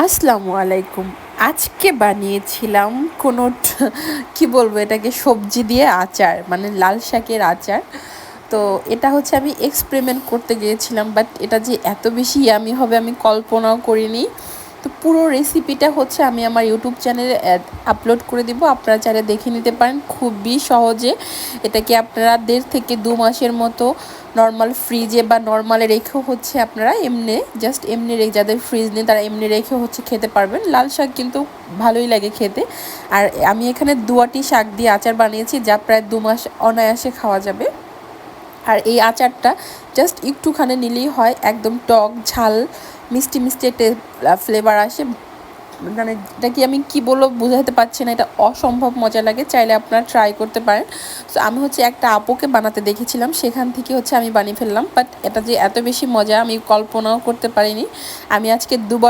আসসালামু আলাইকুম। আজকে বানিয়েছিলাম কোনো কি বলবো এটাকে সবজি দিয়ে আচার, মানে লাল শাকের আচার। তো এটা হচ্ছে আমি এক্সপেরিমেন্ট করতে গিয়েছিলাম, বাট এটা যে এত বেশি ইয়ামি হবে আমি কল্পনাও করিনি। তো পুরো রেসিপিটা হচ্ছে আমি আমার ইউটিউব চ্যানেলে আপলোড করে দিব, আপনারা চাইলে দেখে নিতে পারেন খুবই সহজে। এটাকে আপনারা 1.5 থেকে 2 মাসের মতো নর্মাল ফ্রিজে বা নর্মালে রেখেও হচ্ছে আপনারা এমনি জাস্ট এমনি রেখে, যাদের ফ্রিজ নেই তারা এমনি রেখেও হচ্ছে খেতে পারবেন। লাল শাক কিন্তু ভালোই লাগে খেতে। আর আমি এখানে 2আটি শাক দিয়ে আচার বানিয়েছি, যা প্রায় 2 মাস অনায়াসে খাওয়া যাবে। আর এই আচারটা জাস্ট একটুখানি নিলেই হয়, একদম টক ঝাল মিষ্টি মিষ্টি একটা ফ্লেভার আসে। মানে এটা কি আমি কি বলবো বোঝাতে পারছি না, এটা অসম্ভব মজা লাগে, চাইলে আপনারা ট্রাই করতে পারেন। সো আমি হচ্ছে একটা আপুকে বানাতে দেখেছিলাম, সেখান থেকে হচ্ছে আমি বানিয়ে ফেললাম, বাট এটা যে এত বেশি মজা আমি কল্পনাও করতে পারিনি। আমি আজকে 2বার